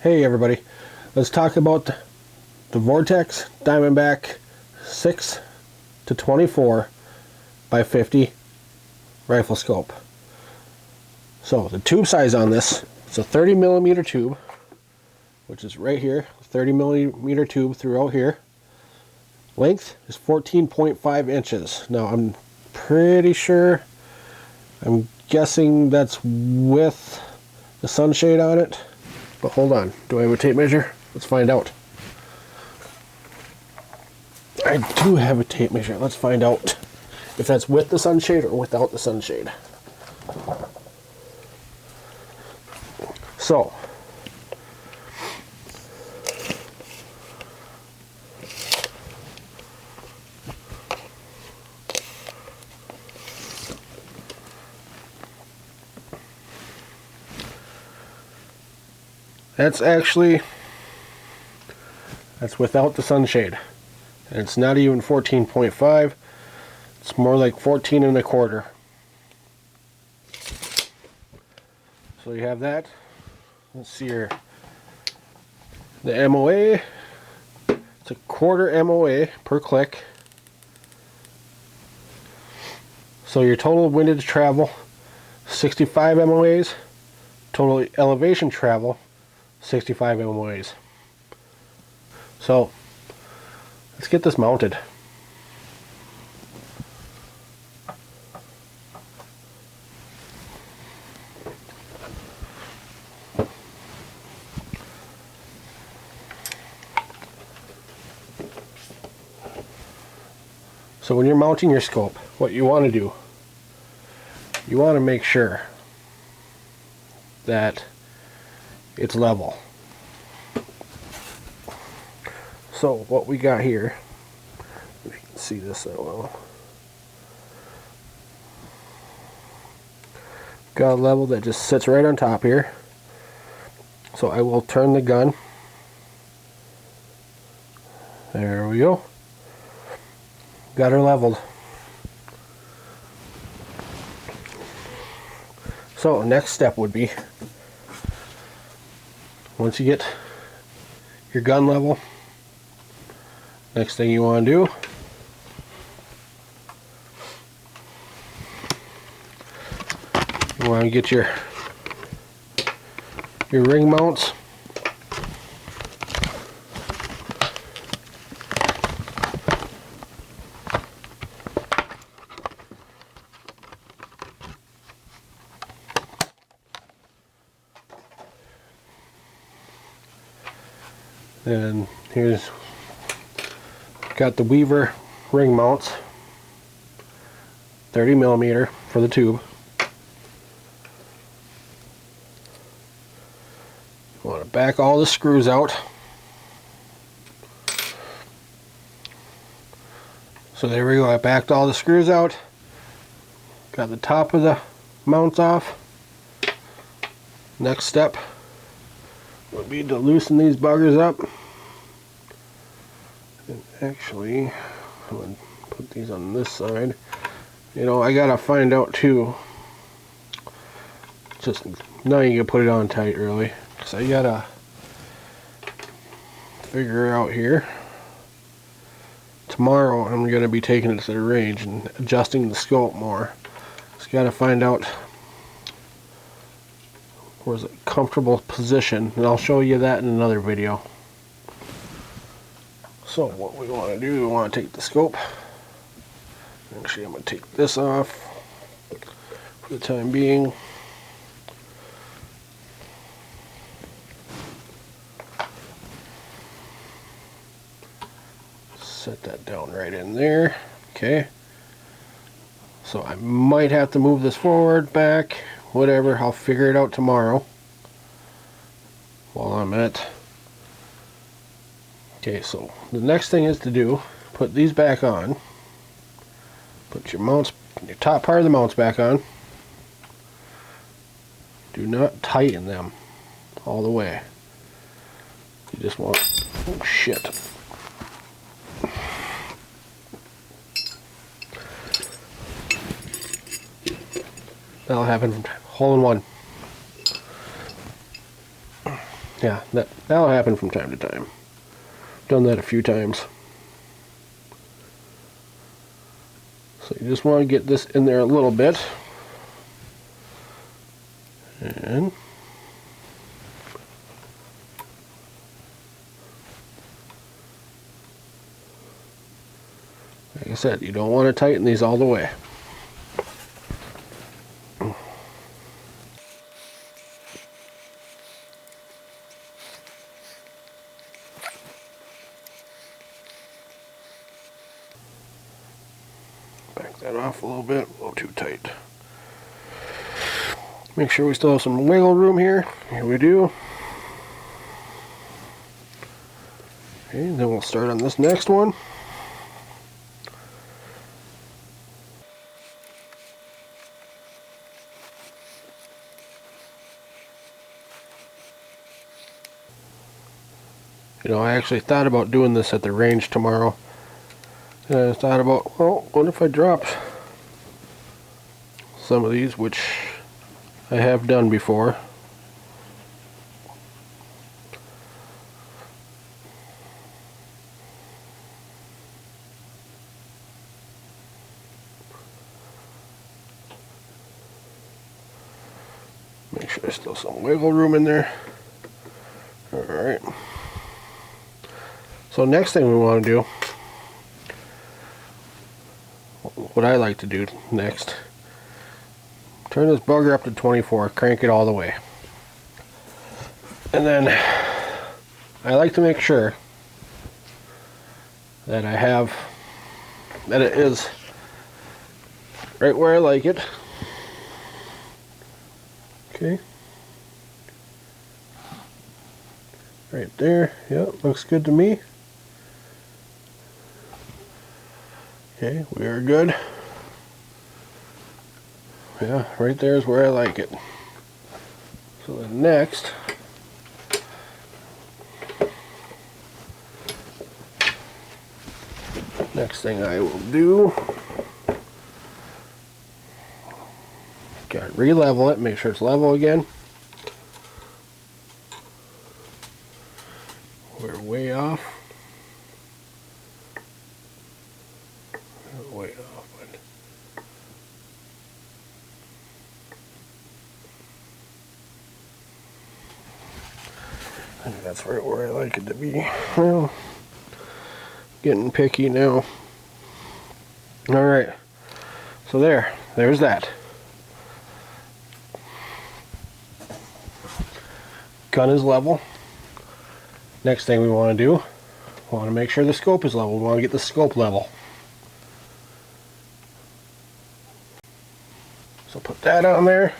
Hey everybody, let's talk about the Vortex Diamondback 6 to 24 by 50 rifle scope. So the tube size on this, it's a 30 millimeter tube, which is right here, 30 millimeter tube throughout here. Length is 14.5 inches. Now I'm pretty sure, I'm guessing that's with the sunshade on it. But hold on, do I have a tape measure? Let's find out. I do have a tape measure. Let's find out if that's with the sunshade or without the sunshade. So, that's without the sunshade. And it's not even 14.5. It's more like 14 and a quarter. So you have that. Let's see here. The MOA. It's a quarter MOA per click. So your total windage travel, 65 MOAs. Total elevation travel, 65 MOAs. So let's get this mounted. So when you're mounting your scope, what you want to do, you want to make sure that it's level. So what we got here, if you can see this that well, got a level that just sits right on top here. So I will turn the gun. There we go. Got her leveled. So next step would be, once you get your gun level, next thing you want to do, you want to get your ring mounts. And here's got the Weaver ring mounts, 30 millimeter for the tube. You want to back all the screws out. So there we go, I backed all the screws out. Got the top of the mounts off. Next step would be to loosen these buggers up. And actually, I'm going to put these on this side. You know, I gotta find out too, just now you can put it on tight really, because I gotta figure out here. Tomorrow I'm going to be taking it to the range and adjusting the scope more. Just gotta find out where's a comfortable position, and I'll show you that in another video. So what we want to do, we want to take the scope. Actually, I'm going to take this off for the time being. Set that down right in there. Okay. So I might have to move this forward, back, whatever. I'll figure it out tomorrow while I'm at. Okay, so the next thing is to do, put these back on. Put your mounts, your top part of the mounts back on. Do not tighten them all the way. You just want, oh shit. That'll happen hole in one. Yeah, that'll happen from time to time. Done that a few times. So you just want to get this in there a little bit. And like I said, you don't want to tighten these all the way. Back that off a little too tight. Make sure we still have some wiggle room here. Here we do. Okay, then we'll start on this next one. You know, I actually thought about doing this at the range tomorrow. And I thought about, well, what if I dropped some of these, which I have done before. Make sure there's still some wiggle room in there. Alright. So next thing we want to do, what I like to do next, turn this bugger up to 24, crank it all the way. And then I like to make sure that that it is right where I like it. Okay. Right there. Yep, looks good to me. Okay, we are good. Yeah, right there is where I like it. So then next, thing I will do, gotta re-level it, make sure it's level again. We're way off. Way off, but I think that's right where I like it to be. Well, getting picky now. Alright, so there's that. Gun is level. Next thing we want to do, we want to make sure the scope is level. We want to get the scope level. So put that on there.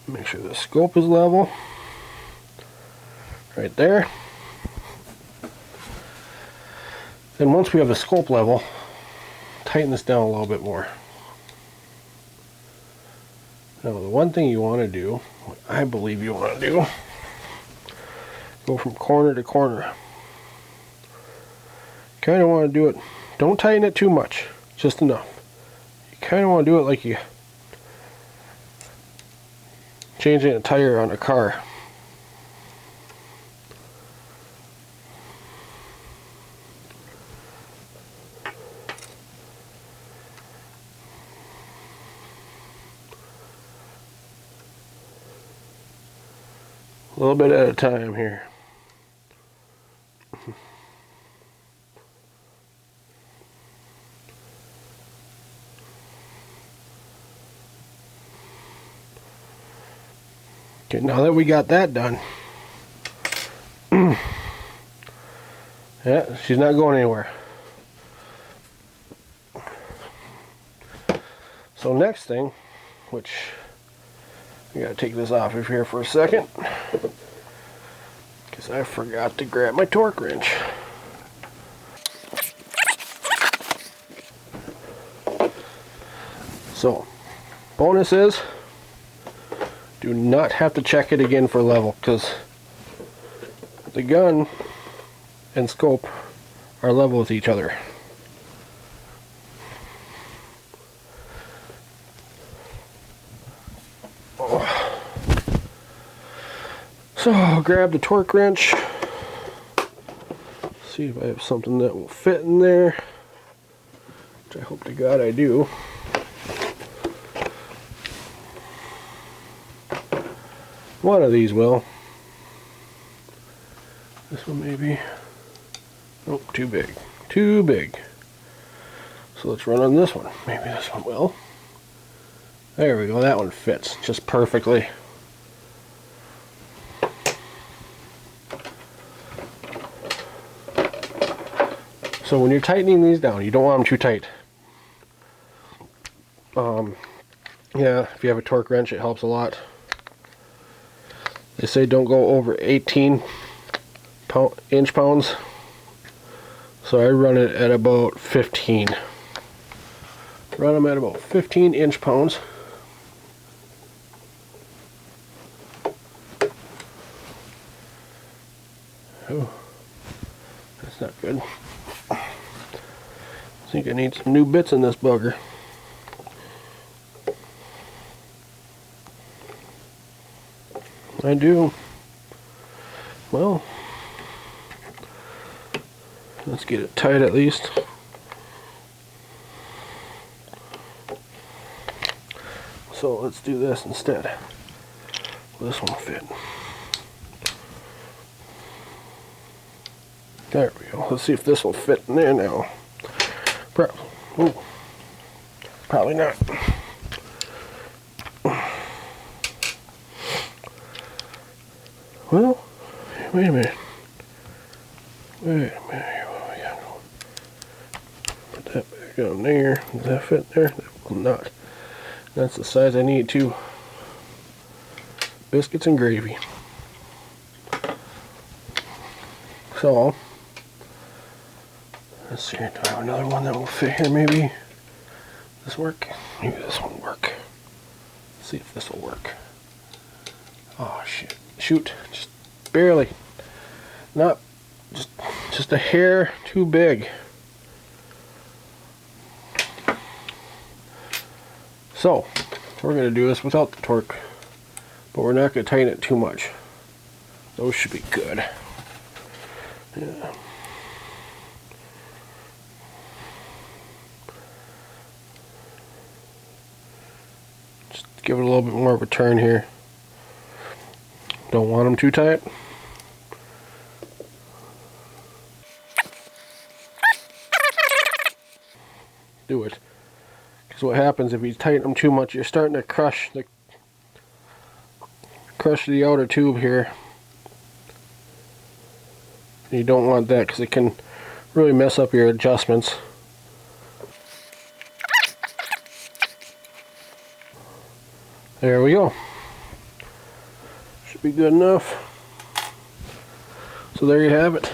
Make sure the scope is level. Right there. Then once we have the scope level, tighten this down a little bit more. Now the one thing you want to do, what I believe you want to do, go from corner to corner. Kind of want to do it, don't tighten it too much, just enough. You kind of want to do it like you changing a tire on a car. A little bit at a time here. Okay, now that we got that done, yeah, she's not going anywhere. So next thing, which I gotta take this off of here for a second, because I forgot to grab my torque wrench. So, bonus is, do not have to check it again for level, because the gun and scope are level with each other. So I'll grab the torque wrench, see if I have something that will fit in there, which I hope to God I do. One of these will. This one maybe. Nope, too big. Too big. So let's run on this one. Maybe this one will. There we go, that one fits just perfectly. So when you're tightening these down, you don't want them too tight. Yeah, if you have a torque wrench, it helps a lot. They say don't go over 18 inch-pounds. So I run it at about 15. Run them at about 15 inch-pounds. Oh, that's not good. I think I need some new bits in this bugger. I do. Well, let's get it tight at least. So let's do this instead. This won't fit. There we go. Let's see if this will fit in there now. Probably not. Well, wait a minute. What we got? Put that back on there. Does that fit there? That will not. That's the size I need too. Biscuits and gravy. So, let's see, do I have another one that will fit here maybe? Does this work? Maybe this one will work. Let's see if this will work. Oh shit. Shoot. Just barely. Not just a hair too big. So, we're going to do this without the torque, but we're not going to tighten it too much. Those should be good. Yeah. Just give it a little bit more of a turn here. Don't want them too tight. Do it. Because what happens if you tighten them too much, you're starting to crush the outer tube here. And you don't want that because it can really mess up your adjustments. There we go. Should be good enough. So there you have it.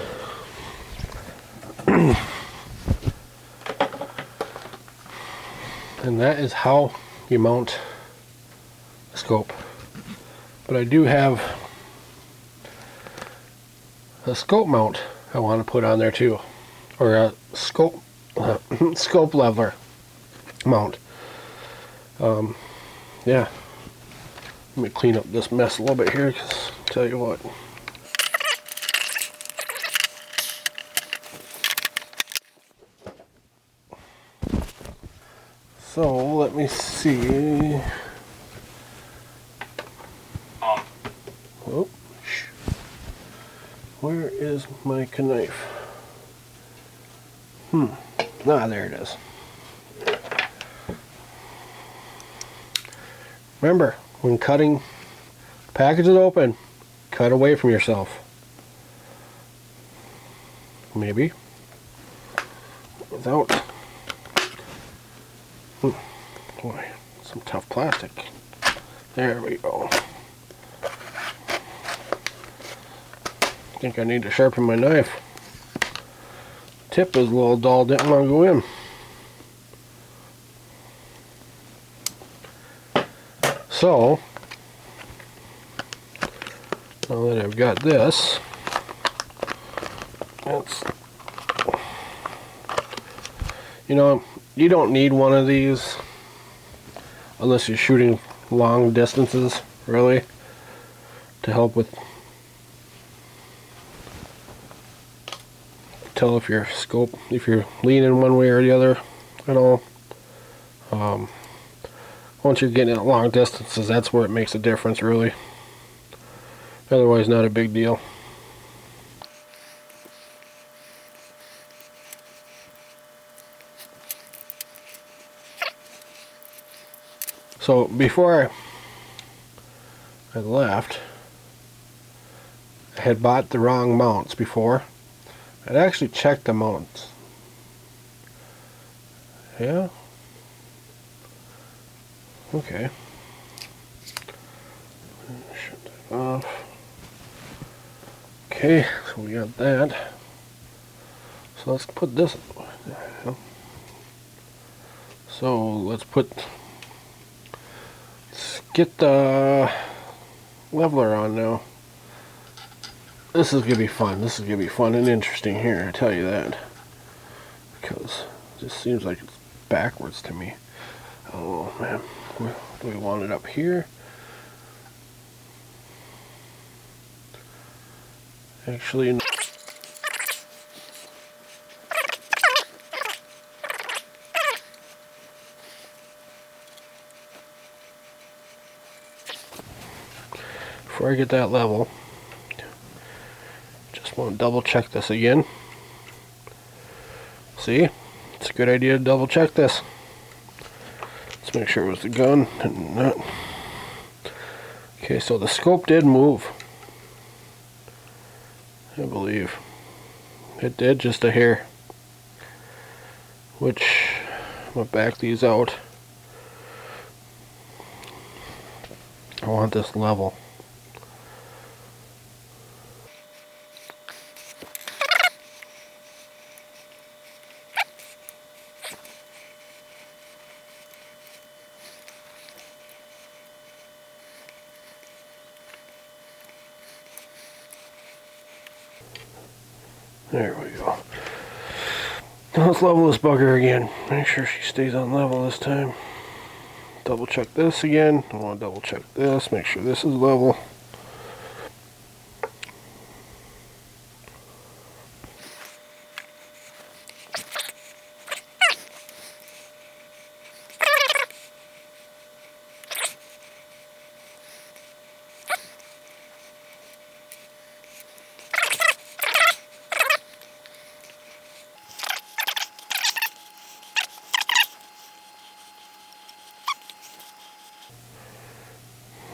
And that is how you mount a scope. But I do have a scope mount I want to put on there too, or a scope scope leveler mount. Yeah. Let me clean up this mess a little bit here, because tell you what. So let me see. Oh, where is my knife? There it is. Remember, when cutting packages open, cut away from yourself. Maybe without. Boy, some tough plastic. There we go. I think I need to sharpen my knife. Tip is a little dull, didn't want to go in. So, now that I've got this, you know, you don't need one of these unless you're shooting long distances, really, to help with tell if your scope, if you're leaning one way or the other at all. Once you're getting at long distances, that's where it makes a difference, really. Otherwise, not a big deal. So before I left, I had bought the wrong mounts before. I'd actually checked the mounts. Yeah. Okay. Shut that off. Okay, so we got that. So let's put this. So let's get the leveler on now. This is gonna be fun. This is gonna be fun and interesting here, I tell you that. Because it just seems like it's backwards to me. Oh man, do we want it up here? Actually, no. Before I get that level, just want to double check this again. See, it's a good idea to double check this. Let's make sure it was the gun and not. Okay, so the scope did move, I believe. It did, just a hair. Which, I'm going to back these out. I want this level. There we go. Now let's level this bugger again. Make sure she stays on level this time. Double check this again. I want to double check this. Make sure this is level.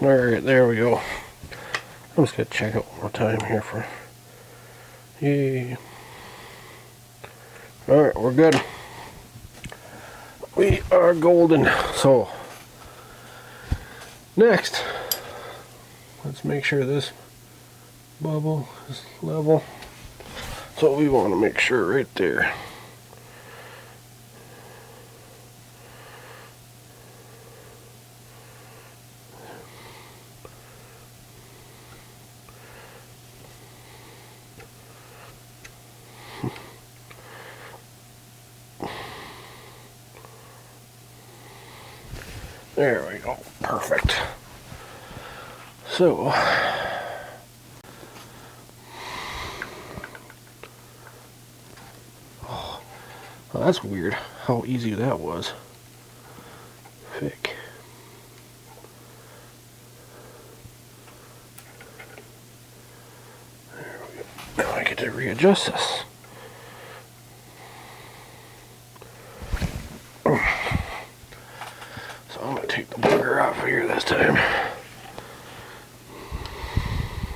Alright, there we go. I'm just going to check it one more time here for... Yay. Alright, we're good. We are golden. So, next, let's make sure this bubble is level. So we want to make sure right there. There we go. Perfect. So, oh, well, that's weird how easy that was. Thick. There we go. Now I get to readjust this. I'm going to take the bugger off of here this time.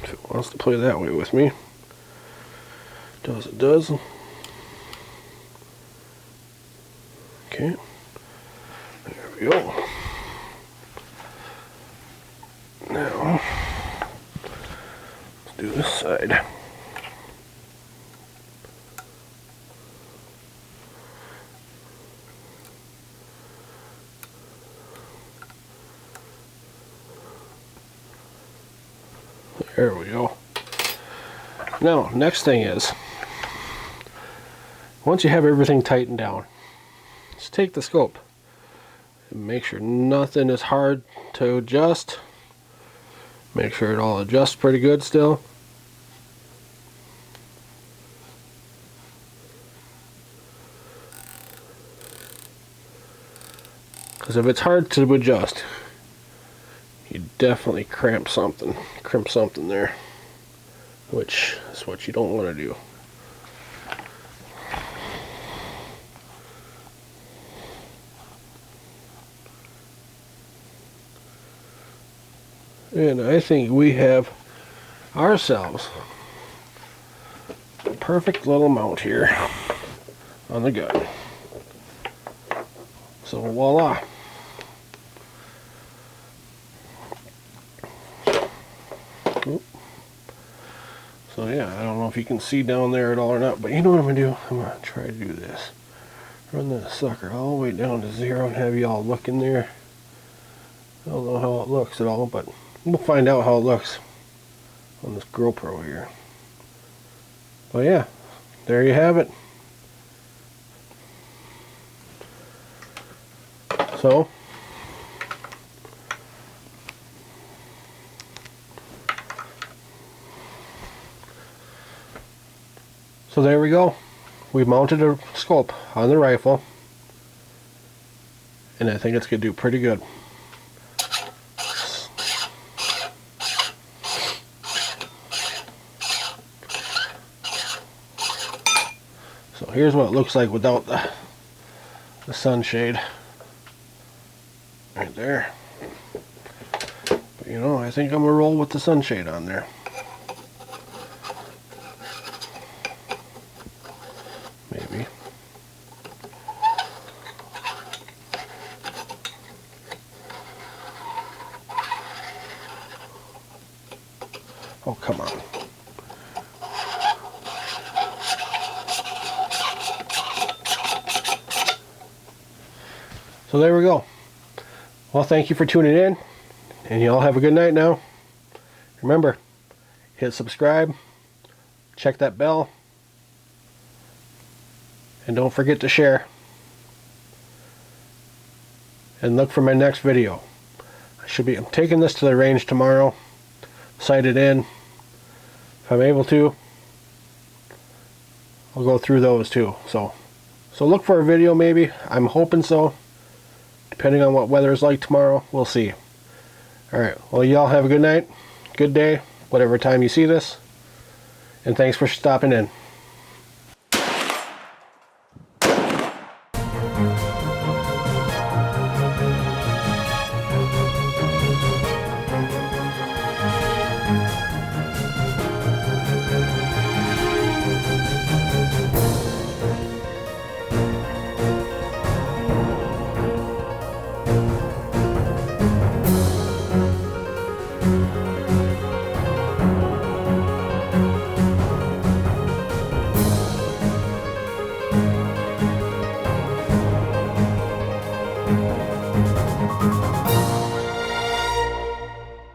If it wants to play that way with me. Does it does. Okay. There we go. Now, let's do this side. There we go. Now, next thing is, once you have everything tightened down, just take the scope and make sure nothing is hard to adjust. Make sure it all adjusts pretty good still. Because if it's hard to adjust, you definitely crimp something there, which is what you don't want to do. And I think we have ourselves a perfect little mount here on the gun. So voila. Oop. So yeah, I don't know if you can see down there at all or not, but you know what I'm going to do? I'm going to try to do this. Run that sucker all the way down to 0 and have you all look in there. I don't know how it looks at all, but we'll find out how it looks on this GoPro here. But yeah, there you have it. So there we go. We've mounted a scope on the rifle, and I think it's going to do pretty good. So here's what it looks like without the sunshade right there. But you know, I think I'm gonna roll with the sunshade on there. Maybe. Oh, come on. So there we go. Well, thank you for tuning in, and you all have a good night now. Remember, hit subscribe, check that bell, and don't forget to share. And look for my next video. I'm taking this to the range tomorrow, sight it in. If I'm able to, I'll go through those too. So look for a video maybe. I'm hoping so. Depending on what weather is like tomorrow, we'll see. Alright, well, y'all have a good night, good day, whatever time you see this. And thanks for stopping in.